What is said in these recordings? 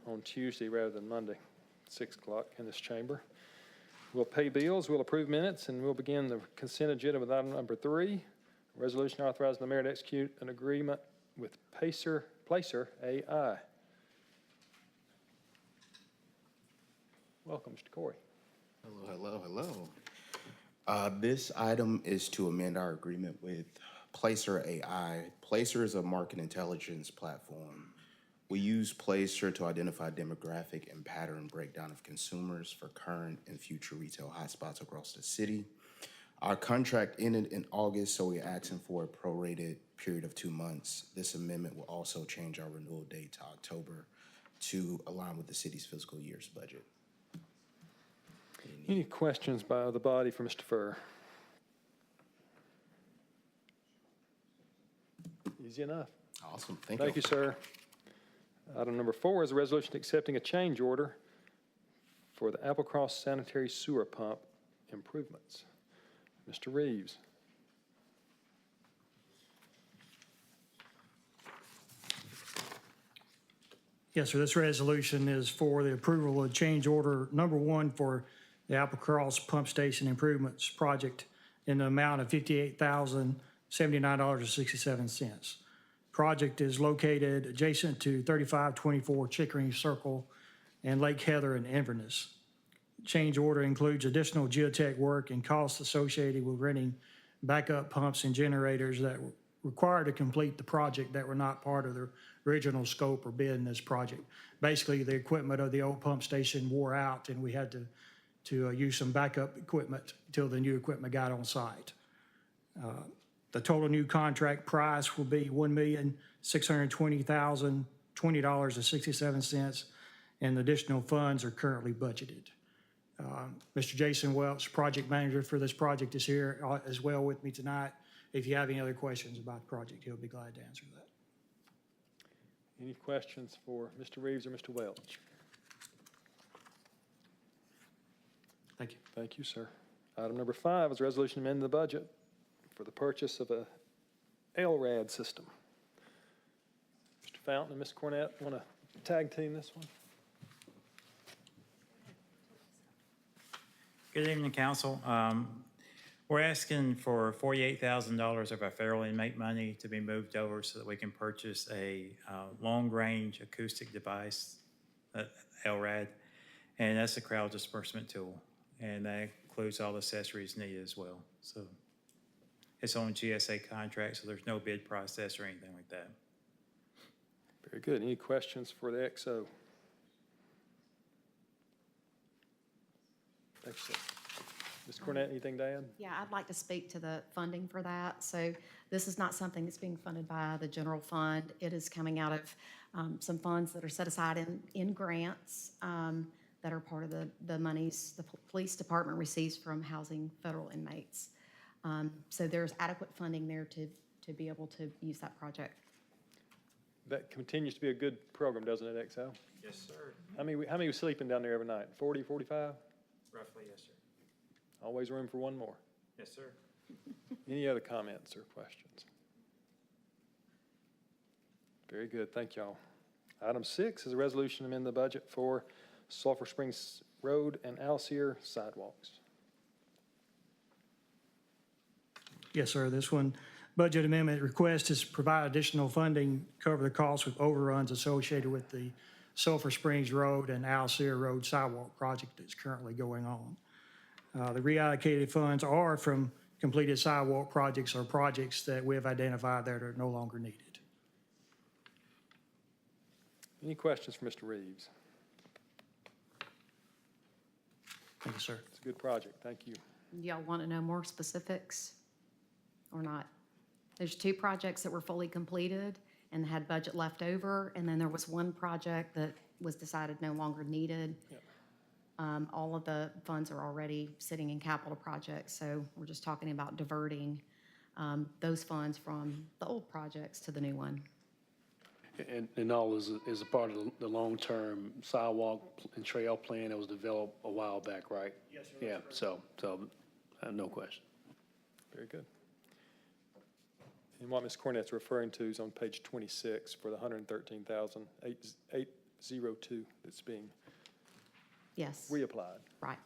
on Tuesday rather than Monday, 6 o'clock in this chamber. We'll pay bills, we'll approve minutes, and we'll begin the consent agenda with item number 3, resolution authorizing the mayor to execute an agreement with Placer AI. Welcome, Mr. Corey. Hello. This item is to amend our agreement with Placer AI. Placer is a market intelligence platform. We use Placer to identify demographic and pattern breakdown of consumers for current and future retail hotspots across the city. Our contract ended in August, so we're asking for a prorated period of 2 months. This amendment will also change our renewal date to October to align with the city's fiscal year's budget. Any questions by the body for Mr. Furr? Easy enough. Awesome, thank you, sir. Item number 4 is a resolution accepting a change order for the Applecross sanitary sewer pump improvements. Mr. Reeves. Yes, sir. This resolution is for the approval of change order number 1 for the Applecross Pump Station Improvements Project in the amount of $58,079.67. Project is located adjacent to 3524 Chickering Circle and Lake Heather in Inverness. Change order includes additional geotech work and costs associated with renting backup pumps and generators that were required to complete the project that were not part of the original scope or bid in this project. Basically, the equipment of the old pump station wore out, and we had to use some backup equipment until the new equipment got on site. The total new contract price will be $1,620,020.67, and additional funds are currently budgeted. Mr. Jason Welch, project manager for this project, is here as well with me tonight. If you have any other questions about the project, he'll be glad to answer that. Any questions for Mr. Reeves or Mr. Welch? Thank you. Thank you, sir. Item number 5 is a resolution amending the budget for the purchase of a LRAD system. Mr. Fountain and Ms. Cornett want to tag team this one? Good evening, Council. We're asking for $48,000 of our federal inmate money to be moved over so that we can purchase a long-range acoustic device, LRAD, and that's a crowd disbursement tool, and that includes all the accessories needed as well. So it's on GSA contract, so there's no bid process or anything like that. Very good. Any questions for the XO? Thanks, sir. Ms. Cornett, anything to add? Yeah, I'd like to speak to the funding for that. So this is not something that's being funded by the general fund. It is coming out of some funds that are set aside in grants that are part of the monies the police department receives from housing federal inmates. So there's adequate funding there to be able to use that project. That continues to be a good program, doesn't it, XO? Yes, sir. How many was sleeping down there every night? 40, 45? Roughly, yes, sir. Always room for one more. Yes, sir. Any other comments or questions? Very good. Thank y'all. Item 6 is a resolution amending the budget for Sulphur Springs Road and Alcere sidewalks. Yes, sir. This one, budget amendment request is to provide additional funding, cover the costs with overruns associated with the Sulphur Springs Road and Alcere Road sidewalk project that's currently going on. The reallocated funds are from completed sidewalk projects or projects that we have identified that are no longer needed. Any questions for Mr. Reeves? Thank you, sir. It's a good project. Thank you. Y'all want to know more specifics or not? There's 2 projects that were fully completed and had budget left over, and then there was one project that was decided no longer needed. Yep. All of the funds are already sitting in capital projects, so we're just talking about diverting those funds from the old projects to the new one. And all is a part of the long-term sidewalk and trail plan that was developed a while back, right? Yes, sir. Yeah, so no question. Very good. And what Ms. Cornett's referring to is on page 26 for the .02 that's being Yes, reapplied. right.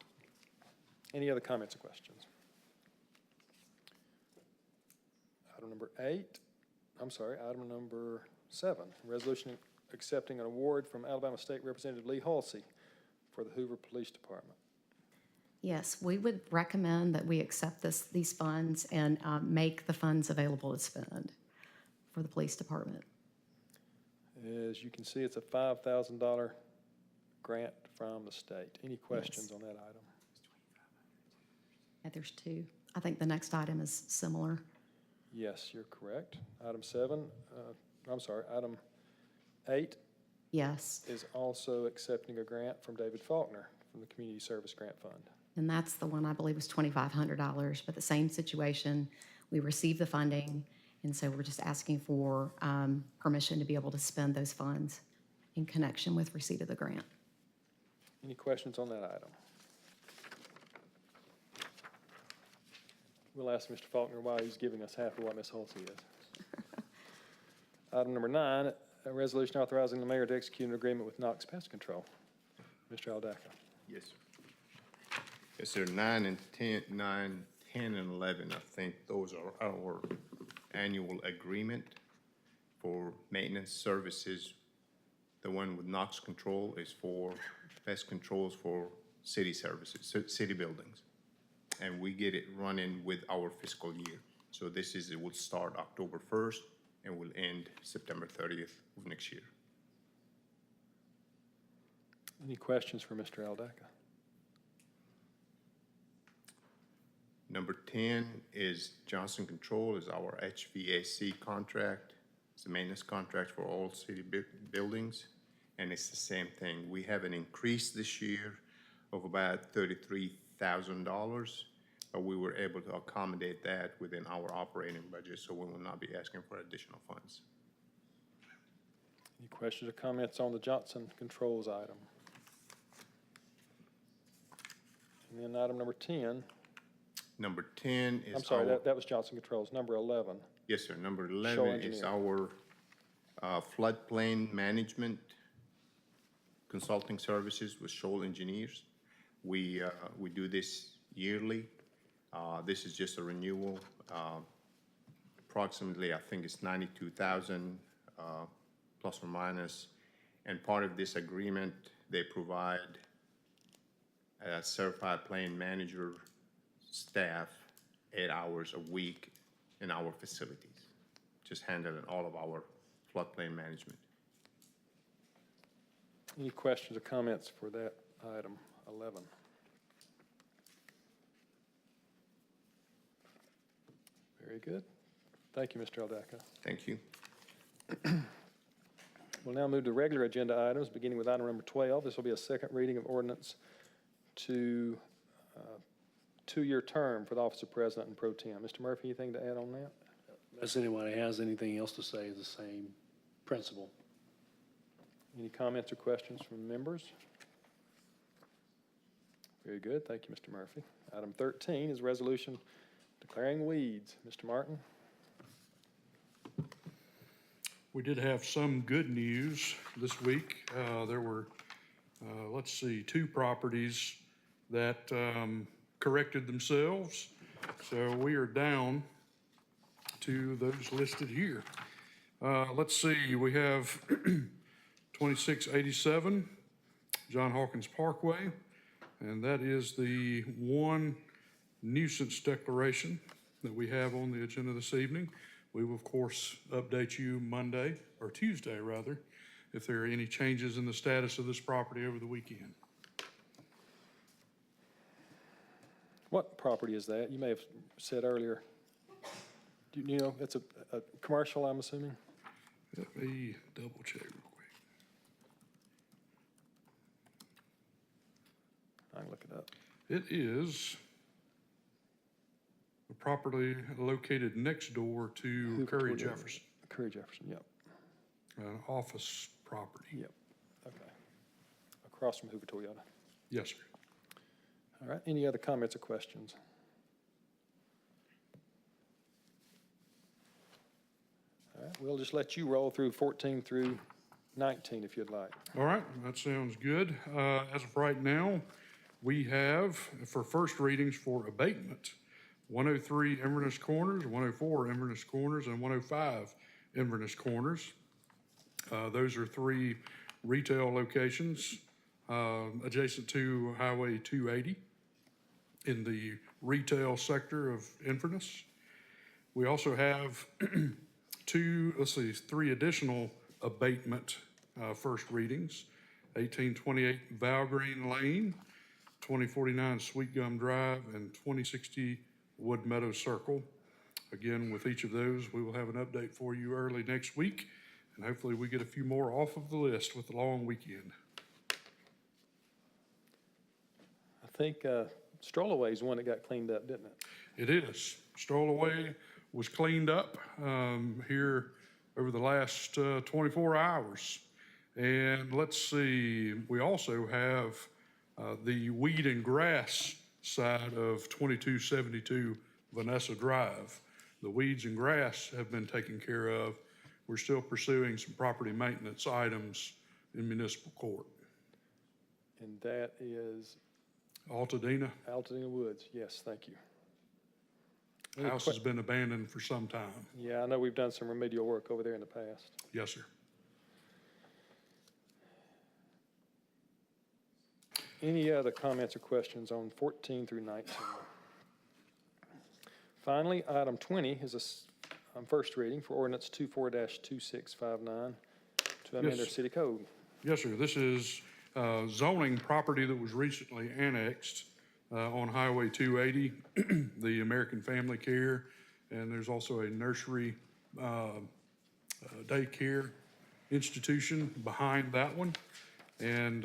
Any other comments or questions? Item number 7, resolution accepting an award from Alabama State Representative Lee Halsey for the Hoover Police Department. Yes, we would recommend that we accept these funds and make the funds available to spend for the police department. As you can see, it's a $5,000 grant from the state. Any questions on that item? And there's 2. I think the next item is similar. Yes, you're correct. Item 8 Yes, is also accepting a grant from David Faulkner from the Community Service Grant Fund. and that's the one I believe was $2,500, but the same situation. We received the funding, and so we're just asking for permission to be able to spend those funds in connection with receipt of the grant. Any questions on that item? We'll ask Mr. Faulkner why he's giving us half of what Ms. Halsey is. Item number 9, a resolution authorizing the mayor to execute an agreement with Knox Pest Control. Mr. Aldaca. Yes, sir. Yes, sir. 9 and 10, 10 and 11, I think those are our annual agreement for maintenance services. The one with Knox Control is for pest controls for city services, city buildings. And we get it running with our fiscal year. So it will start October 1st and will end September 30th of next year. Any questions for Mr. Aldaca? Number 10 is Johnson Control is our HVAC contract. It's a maintenance contract for all city buildings, and it's the same thing. We have an increase this year of about $33,000, but we were able to accommodate that within our operating budget, so we will not be asking for additional funds. Any questions or comments on the Johnson Controls item? And then item number 10. Number 10 is I'm sorry, our- that was Johnson Controls. Number 11. Yes, sir. Number 11 is our floodplain management consulting services with Shoal Engineers. We do this yearly. This is just a renewal. Approximately, I think it's 92,000 plus or minus. And part of this agreement, they provide a certified plane manager staff 8 hours a week in our facilities, just handling all of our floodplain management. Any questions or comments for that item 11? Very good. Thank you, Mr. Aldaca. Thank you. We'll now move to regular agenda items, beginning with item number 12. This will be a second reading of ordinance to 2-year term for the office of president and pro-tem. Mr. Murphy, anything to add on that? Unless anybody has anything else to say, it's the same principle. Any comments or questions from members? Very good. Thank you, Mr. Murphy. Item 13 is resolution declaring weeds. Mr. Martin? We did have some good news this week. There were, 2 properties that corrected themselves. So we are down to those listed here. We have 2687 John Hawkins Parkway, and that is the one nuisance declaration that we have on the agenda this evening. We will, of course, update you Tuesday, if there are any changes in the status of this property over the weekend. What property is that? You may have said earlier. Do you know, it's a commercial, I'm assuming? Let me double check real quick. I can look it up. It is a property located next door to Hoover Curry Toyota. Jefferson, Curry Jefferson, yep, an office property. yep, okay. Across from Hoover Toyota. Yes, sir. All right, any other comments or questions? All right, we'll just let you roll through 14 through 19, if you'd like. All right, that sounds good. As of right now, we have, for first readings for abatement, 103 Inverness Corners, 104 Inverness Corners, and 105 Inverness Corners. Those are three retail locations adjacent to Highway 280 in the retail sector of Inverness. We also have three additional abatement first readings, 1828 Valgreen Lane, 2049 Sweet Gum Drive, and 2060 Wood Meadow Circle. Again, with each of those, we will have an update for you early next week, and hopefully we get a few more off of the list with the long weekend. I think Strollaway is the one that got cleaned up, didn't it? It is. Strollaway was cleaned up here over the last 24 hours. And let's see, we also have the weed and grass side of 2272 Vanessa Drive. The weeds and grass have been taken care of. We're still pursuing some property maintenance items in municipal court. And that is Altadena, Altadena Woods. Yes, thank you. the house has been abandoned for some time. Yeah, I know we've done some remedial work over there in the past. Yes, sir. Any other comments or questions on 14 through 19? Finally, item 20 is first reading for ordinance 24-2659 to amend our Yes. city code. Yes, sir. This is zoning property that was recently annexed on Highway 280, the American Family Care, and there's also a nursery daycare institution behind that one. And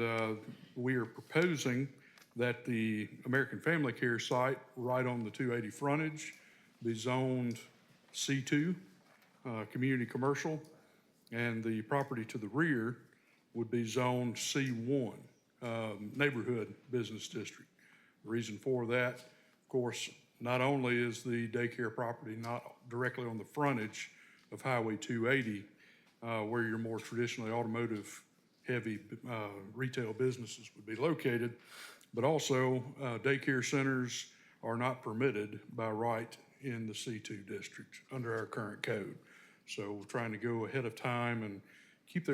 we are proposing that the American Family Care site right on the 280 frontage be zoned C2, community commercial, and the property to the rear would be zoned C1, neighborhood business district. The reason for that, of course, not only is the daycare property not directly on the frontage of Highway 280, where your more traditionally automotive heavy retail businesses would be located, but also daycare centers are not permitted by right in the C2 district under our current code. So we're trying to go ahead of time and keep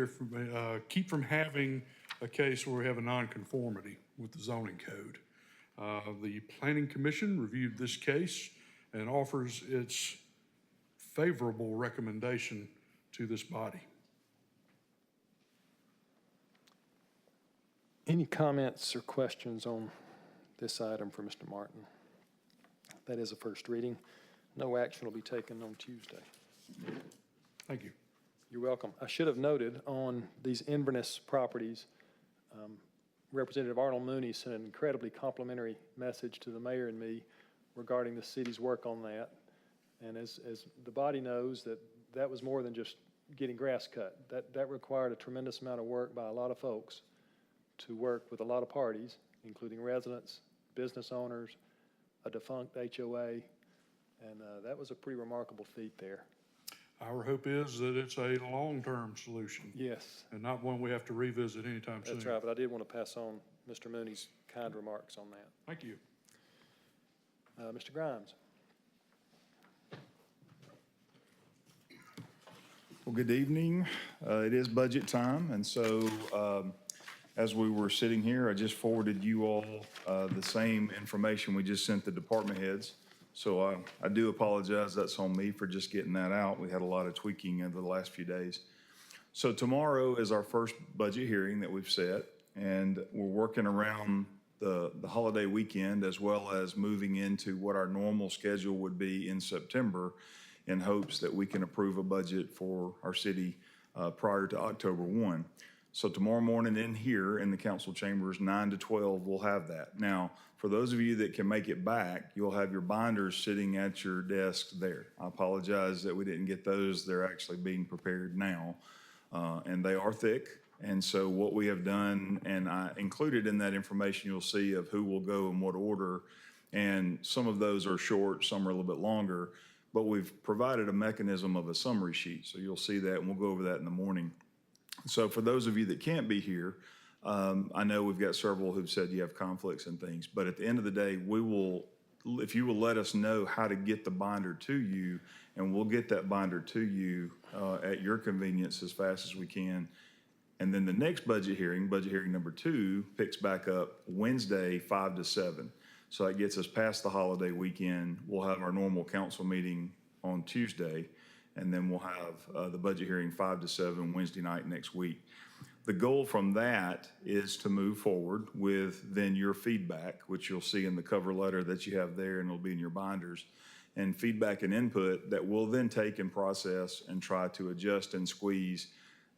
from having a case where we have a nonconformity with the zoning code. The Planning Commission reviewed this case and offers its favorable recommendation to this body. Any comments or questions on this item for Mr. Martin? That is a first reading. No action will be taken on Tuesday. Thank you. You're welcome. I should have noted on these Inverness properties, Representative Arnold Mooney sent an incredibly complimentary message to the mayor and me regarding the city's work on that. And as the body knows, that was more than just getting grass cut. That required a tremendous amount of work by a lot of folks to work with a lot of parties, including residents, business owners, a defunct HOA, and that was a pretty remarkable feat there. Our hope is that it's a long-term solution Yes, and not one we have to revisit anytime soon. that's right, but I did want to pass on Mr. Mooney's kind remarks on that. Thank you. Mr. Grimes? Well, good evening. It is budget time, and so as we were sitting here, I just forwarded you all the same information we just sent the department heads. So I do apologize, that's on me for just getting that out. We had a lot of tweaking over the last few days. So tomorrow is our first budget hearing that we've set, and we're working around the holiday weekend as well as moving into what our normal schedule would be in September in hopes that we can approve a budget for our city prior to October 1. So tomorrow morning in here in the council chambers, 9 to 12, we'll have that. Now, for those of you that can make it back, you'll have your binders sitting at your desk there. I apologize that we didn't get those. They're actually being prepared now, and they are thick. And so what we have done, and I included in that information, you'll see of who will go in what order, and some of those are short, some are a little bit longer, but we've provided a mechanism of a summary sheet. So you'll see that, and we'll go over that in the morning. So for those of you that can't be here, I know we've got several who've said you have conflicts and things, but at the end of the day, we will, if you will let us know how to get the binder to you, and we'll get that binder to you at your convenience as fast as we can. And then the next budget hearing number 2, picks back up Wednesday, 5 to 7. So that gets us past the holiday weekend. We'll have our normal council meeting on Tuesday, and then we'll have the budget hearing 5 to 7 Wednesday night next week. The goal from that is to move forward with then your feedback, which you'll see in the cover letter that you have there, and it'll be in your binders, and feedback and input that we'll then take and process and try to adjust and squeeze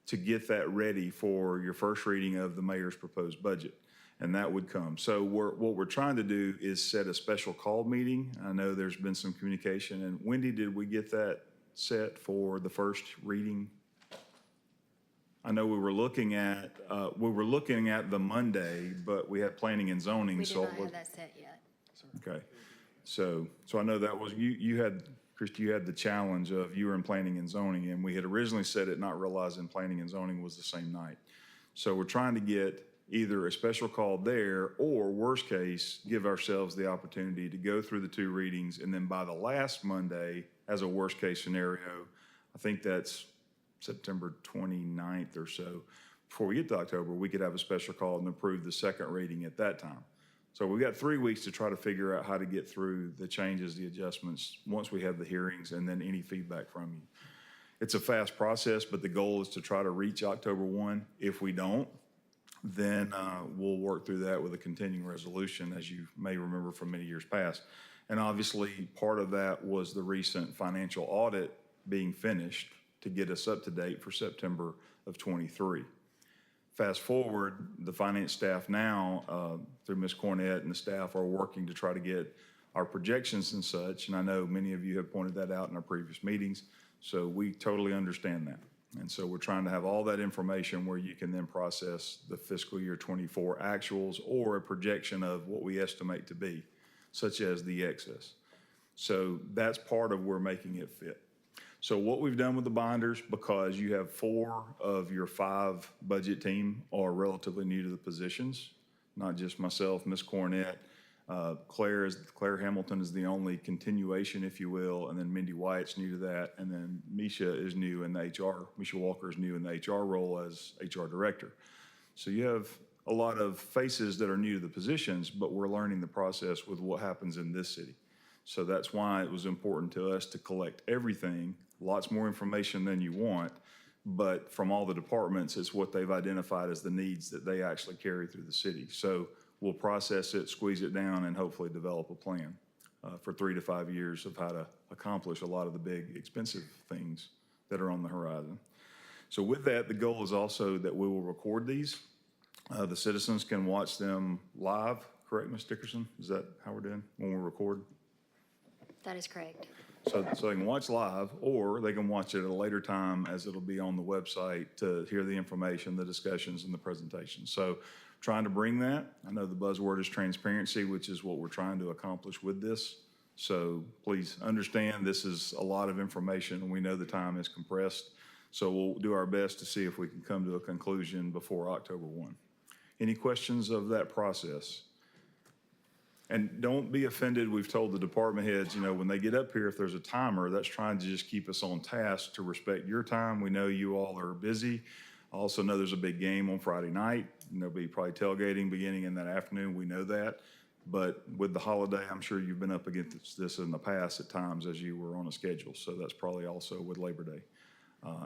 to get that ready for your first reading of the mayor's proposed budget. And that would come. So what we're trying to do is set a special call meeting. I know there's been some communication. And Wendy, did we get that set for the first reading? I know we were looking at the Monday, but we had planning and zoning. We did not have that set yet. Okay. So I know that was, you had, Khristi, you had the challenge of you were in planning and zoning, and we had originally said it, not realizing planning and zoning was the same night. So we're trying to get either a special call there, or worst case, give ourselves the opportunity to go through the 2 readings, and then by the last Monday, as a worst case scenario, I think that's September 29th or so, before we get to October, we could have a special call and approve the second reading at that time. So we've got 3 weeks to try to figure out how to get through the changes, the adjustments, once we have the hearings, and then any feedback from you. It's a fast process, but the goal is to try to reach October 1. If we don't, then we'll work through that with a continuing resolution, as you may remember from many years past. And obviously, part of that was the recent financial audit being finished to get us up to date for September of '23. Fast forward, the finance staff now, through Ms. Cornett and the staff, are working to try to get our projections and such. And I know many of you have pointed that out in our previous meetings, so we totally understand that. And so we're trying to have all that information where you can then process the fiscal year '24 actuals or a projection of what we estimate to be, such as the excess. So that's part of where making it fit. So what we've done with the binders, because you have 4 of your 5 budget team are relatively new to the positions, not just myself, Ms. Cornett, Claire Hamilton is the only continuation, if you will, and then Mindy White's new to that, and then Misha is new in the HR, Misha Walker is new in the HR role as HR director. So you have a lot of faces that are new to the positions, but we're learning the process with what happens in this city. So that's why it was important to us to collect everything, lots more information than you want, but from all the departments, it's what they've identified as the needs that they actually carry through the city. So we'll process it, squeeze it down, and hopefully develop a plan for 3 to 5 years of how to accomplish a lot of the big, expensive things that are on the horizon. So with that, the goal is also that we will record these. The citizens can watch them live, correct, Ms. Dickerson? Is that how we're doing when we record? That is correct. So they can watch live, or they can watch it at a later time as it'll be on the website to hear the information, the discussions, and the presentation. So trying to bring that. I know the buzzword is transparency, which is what we're trying to accomplish with this. So please understand this is a lot of information, and we know the time is compressed. So we'll do our best to see if we can come to a conclusion before October 1. Any questions of that process? And don't be offended, we've told the department heads, when they get up here, if there's a timer, that's trying to just keep us on task to respect your time. We know you all are busy. I also know there's a big game on Friday night, and there'll be probably tailgating beginning in that afternoon, we know that. But with the holiday, I'm sure you've been up against this in the past at times as you were on a schedule. So that's probably also with Labor Day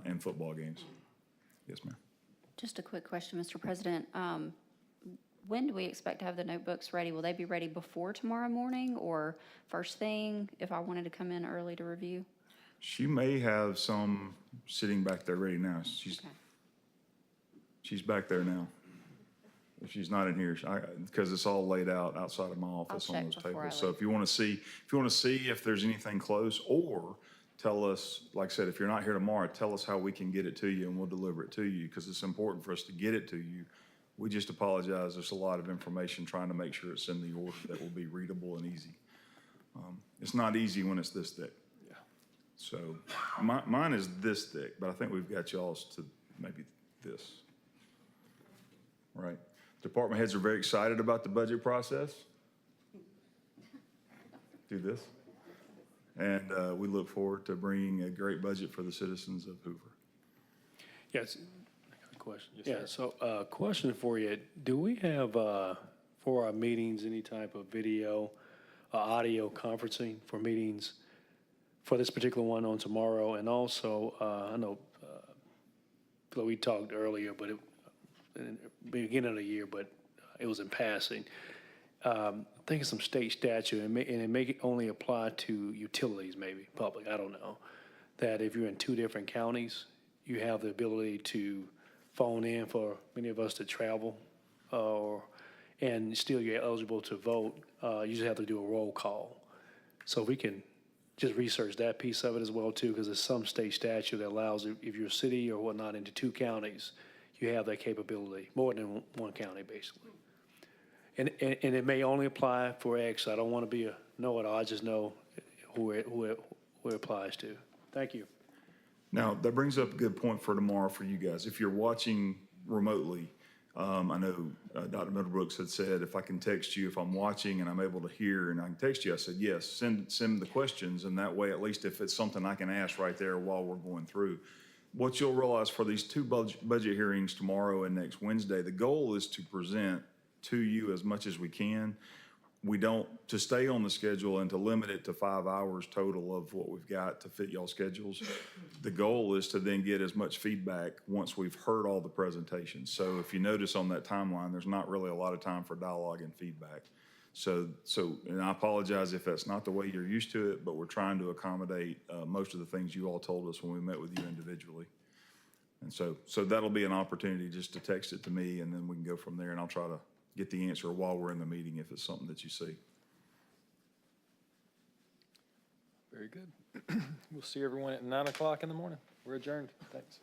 and football games. Yes, ma'am. Just a quick question, Mr. President. When do we expect to have the notebooks ready? Will they be ready before tomorrow morning or first thing if I wanted to come in early to review? She may have some sitting back there ready now. She's back there now. If she's not in here, because it's all laid out outside of my office on those tables. So if you want to see if there's anything close, or tell us, like I said, if you're not here tomorrow, tell us how we can get it to you and we'll deliver it to you, because it's important for us to get it to you. We just apologize. There's a lot of information trying to make sure it's in the order that will be readable and easy. It's not easy when it's this thick. Yeah. So mine is this thick, but I think we've got y'all's to maybe this. Right? Department heads are very excited about the budget process. Do this. And we look forward to bringing a great budget for the citizens of Hoover. Yes, Question? Yes, yeah, sir. so, question for you. Do we have, for our meetings, any type of video, audio conferencing for meetings for this particular one on tomorrow? And also, I know, we talked earlier, but in the beginning of the year, but it was in passing. I think it's some state statute, and it may only apply to utilities, maybe, public, I don't know, that if you're in two different counties, you have the ability to phone in for many of us to travel, and still you're eligible to vote. You just have to do a roll call. So we can just research that piece of it as well, too, because there's some state statute that allows, if you're a city or whatnot into two counties, you have that capability, more than one county, basically. And it may only apply for X. I don't want to be a know-it-all. I just know who it applies to. Thank you. Now, that brings up a good point for tomorrow for you guys. If you're watching remotely, I know Dr. Middlebrooks had said, if I can text you, if I'm watching and I'm able to hear and I can text you, I said, yes, send the questions. And that way, at least if it's something I can ask right there while we're going through. What you'll realize for these two budget hearings tomorrow and next Wednesday, the goal is to present to you as much as we can. We don't, to stay on the schedule and to limit it to 5 hours total of what we've got to fit y'all's schedules. The goal is to then get as much feedback once we've heard all the presentations. So if you notice on that timeline, there's not really a lot of time for dialogue and feedback. So, and I apologize if that's not the way you're used to it, but we're trying to accommodate most of the things you all told us when we met with you individually. And so that'll be an opportunity just to text it to me, and then we can go from there, and I'll try to get the answer while we're in the meeting if it's something that you see. Very good. We'll see everyone at 9 o'clock in the morning. We're adjourned. Thanks.